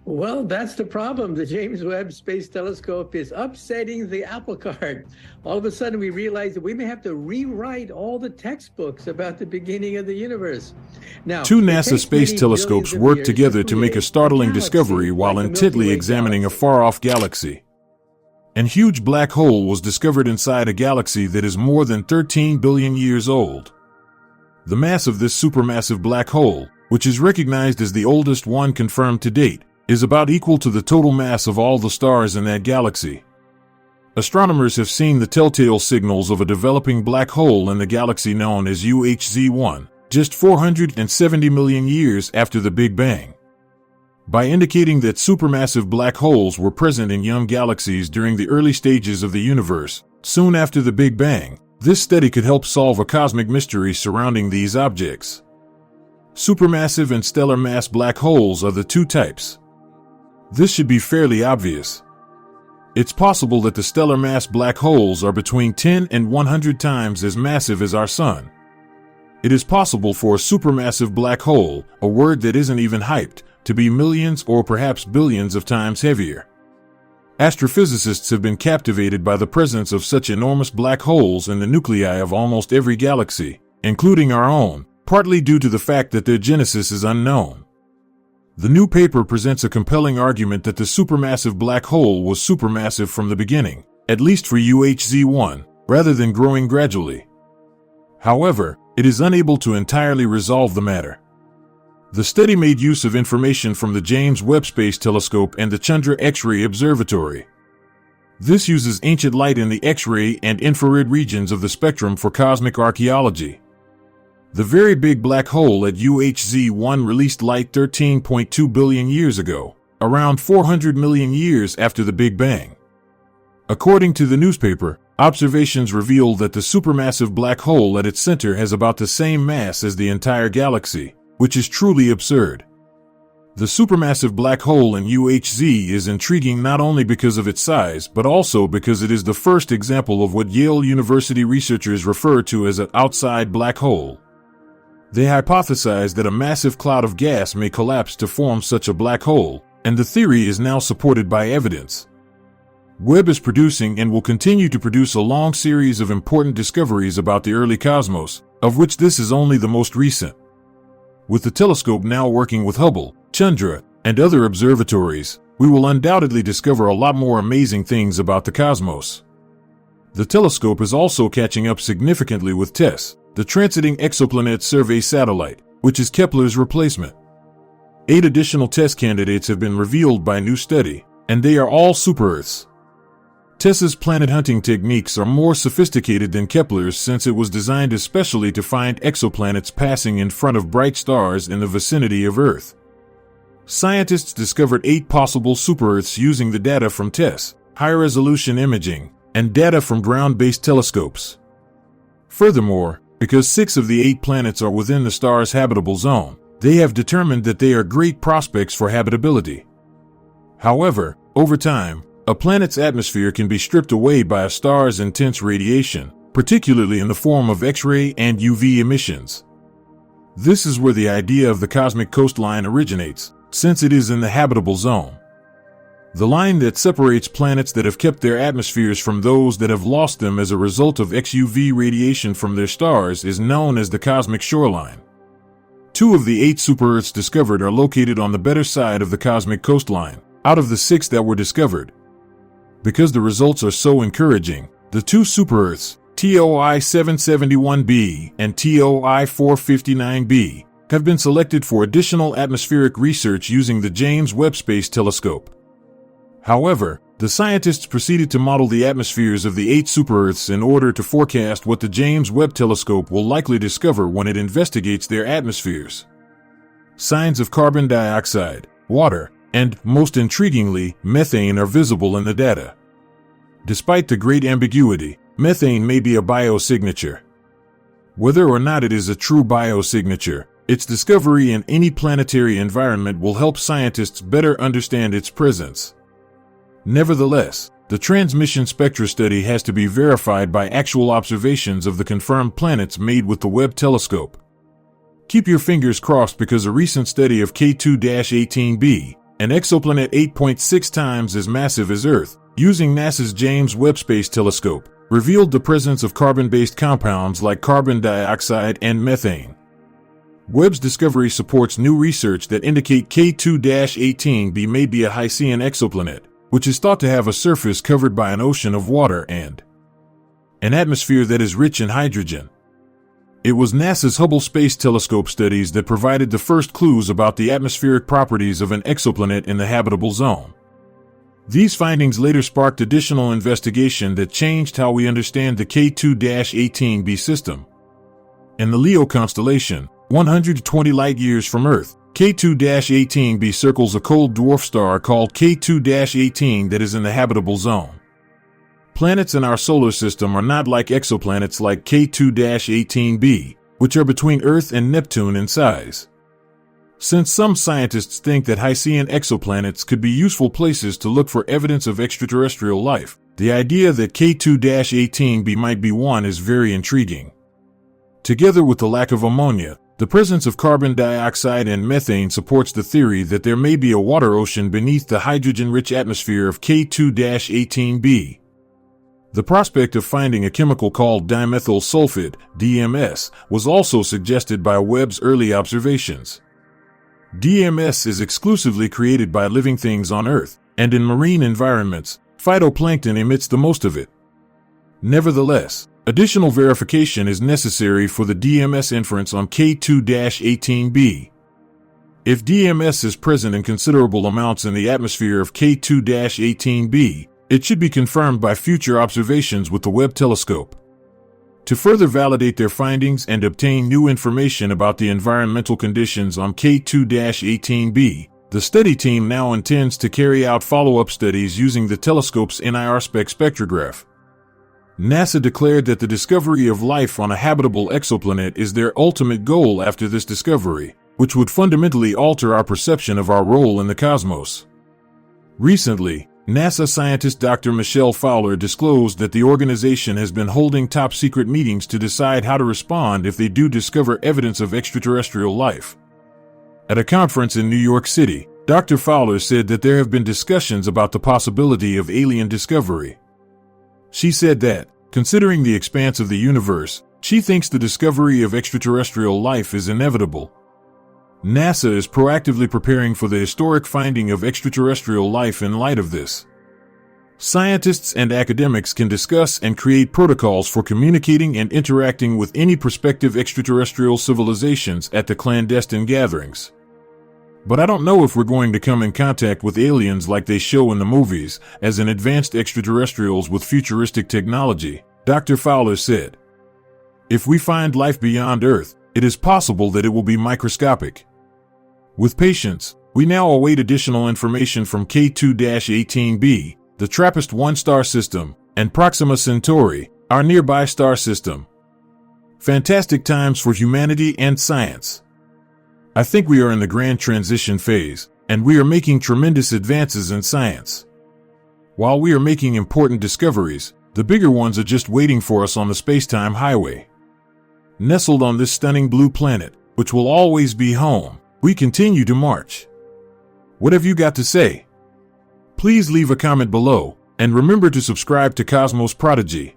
Well, that's the problem. The James Webb Space Telescope is upsetting the apple cart. All of a sudden, we realize that we may have to rewrite all the textbooks about the beginning of the universe. Now, Two it NASA takes space many telescopes billions of worked years to together to make a create a startling galaxy, discovery while like the Milky intently Way examining a galaxy. far-off galaxy. A huge black hole was discovered inside a galaxy that is more than 13 billion years old. The mass of this supermassive black hole, which is recognized as the oldest one confirmed to date, is about equal to the total mass of all the stars in that galaxy. Astronomers have seen the telltale signals of a developing black hole in the galaxy known as UHZ-1, just 470 million years after the Big Bang. By indicating that supermassive black holes were present in young galaxies during the early stages of the universe, soon after the Big Bang, this study could help solve a cosmic mystery surrounding these objects. Supermassive and stellar mass black holes are the two types. This should be fairly obvious. It's possible that the stellar mass black holes are between 10 and 100 times as massive as our Sun. It is possible for a supermassive black hole, a word that isn't even hyped, to be millions or perhaps billions of times heavier. Astrophysicists have been captivated by the presence of such enormous black holes in the nuclei of almost every galaxy, including our own, partly due to the fact that their genesis is unknown. The new paper presents a compelling argument that the supermassive black hole was supermassive from the beginning, at least for UHZ-1, rather than growing gradually. However, it is unable to entirely resolve the matter. The study made use of information from the James Webb Space Telescope and the Chandra X-ray Observatory. This uses ancient light in the X-ray and infrared regions of the spectrum for cosmic archaeology. The Very Big Black Hole at UHZ-1 released light 13.2 billion years ago, around 400 million years after the Big Bang. According to the newspaper, observations reveal that the supermassive black hole at its center has about the same mass as the entire galaxy, which is truly absurd. The supermassive black hole in UHZ is intriguing not only because of its size but also because it is the first example of what Yale University researchers refer to as an outside black hole. They hypothesized that a massive cloud of gas may collapse to form such a black hole, and the theory is now supported by evidence. Webb is producing and will continue to produce a long series of important discoveries about the early cosmos, of which this is only the most recent. With the telescope now working with Hubble, Chandra, and other observatories, we will undoubtedly discover a lot more amazing things about the cosmos. The telescope is also catching up significantly with TESS, the Transiting Exoplanet Survey Satellite, which is Kepler's replacement. 8 additional test candidates have been revealed by new study, and they are all super-Earths. TESS's planet hunting techniques are more sophisticated than Kepler's since it was designed especially to find exoplanets passing in front of bright stars in the vicinity of Earth. Scientists discovered 8 possible super-Earths using the data from TESS, high-resolution imaging, and data from ground-based telescopes. Furthermore, because 6 of the 8 planets are within the star's habitable zone, they have determined that they are great prospects for habitability. However, over time, a planet's atmosphere can be stripped away by a star's intense radiation, particularly in the form of X-ray and UV emissions. This is where the idea of the cosmic coastline originates, since it is in the habitable zone. The line that separates planets that have kept their atmospheres from those that have lost them as a result of XUV radiation from their stars is known as the cosmic shoreline. 2 of the 8 super-Earths discovered are located on the better side of the cosmic coastline, out of the 6 that were discovered. Because the results are so encouraging, the 2 super-Earths, TOI 771b and TOI 459b, have been selected for additional atmospheric research using the James Webb Space Telescope. However, the scientists proceeded to model the atmospheres of the 8 super-Earths in order to forecast what the James Webb Telescope will likely discover when it investigates their atmospheres. Signs of carbon dioxide, water, and, most intriguingly, methane are visible in the data. Despite the great ambiguity, methane may be a biosignature. Whether or not it is a true biosignature, its discovery in any planetary environment will help scientists better understand its presence. Nevertheless, the transmission spectra study has to be verified by actual observations of the confirmed planets made with the Webb telescope. Keep your fingers crossed because a recent study of K2-18b, an exoplanet 8.6 times as massive as Earth, using NASA's James Webb Space Telescope, revealed the presence of carbon-based compounds like carbon dioxide and methane. Webb's discovery supports new research that indicate K2-18b may be a Hycean exoplanet, which is thought to have a surface covered by an ocean of water and an atmosphere that is rich in hydrogen. It was NASA's Hubble Space Telescope studies that provided the first clues about the atmospheric properties of an exoplanet in the habitable zone. These findings later sparked additional investigation that changed how we understand the K2-18b system. In the Leo constellation, 120 light-years from Earth, K2-18b circles a cold dwarf star called K2-18 that is in the habitable zone. Planets in our solar system are not like exoplanets like K2-18b, which are between Earth and Neptune in size. Since some scientists think that Hycean exoplanets could be useful places to look for evidence of extraterrestrial life, the idea that K2-18b might be one is very intriguing. Together with the lack of ammonia, the presence of carbon dioxide and methane supports the theory that there may be a water ocean beneath the hydrogen-rich atmosphere of K2-18b. The prospect of finding a chemical called dimethyl sulfide, DMS, was also suggested by Webb's early observations. DMS is exclusively created by living things on Earth, and in marine environments, phytoplankton emits the most of it. Nevertheless, additional verification is necessary for the DMS inference on K2-18b. If DMS is present in considerable amounts in the atmosphere of K2-18b, it should be confirmed by future observations with the Webb telescope. To further validate their findings and obtain new information about the environmental conditions on K2-18b, the study team now intends to carry out follow-up studies using the telescope's NIRSpec spectrograph. NASA declared that the discovery of life on a habitable exoplanet is their ultimate goal after this discovery, which would fundamentally alter our perception of our role in the cosmos. Recently, NASA scientist Dr. Michelle Fowler disclosed that the organization has been holding top-secret meetings to decide how to respond if they do discover evidence of extraterrestrial life. At a conference in New York City, Dr. Fowler said that there have been discussions about the possibility of alien discovery. She said that, considering the expanse of the universe, she thinks the discovery of extraterrestrial life is inevitable. NASA is proactively preparing for the historic finding of extraterrestrial life in light of this. Scientists and academics can discuss and create protocols for communicating and interacting with any prospective extraterrestrial civilizations at the clandestine gatherings. But I don't know if we're going to come in contact with aliens like they show in the movies, as in advanced extraterrestrials with futuristic technology, Dr. Fowler said. If we find life beyond Earth, it is possible that it will be microscopic. With patience, we now await additional information from K2-18b, the TRAPPIST-1 star system, and Proxima Centauri, our nearby star system. Fantastic times for humanity and science. I think we are in the grand transition phase, and we are making tremendous advances in science. While we are making important discoveries, the bigger ones are just waiting for us on the space-time highway. Nestled on this stunning blue planet, which will always be home, we continue to march. What have you got to say? Please leave a comment below, and remember to subscribe to Cosmos Prodigy.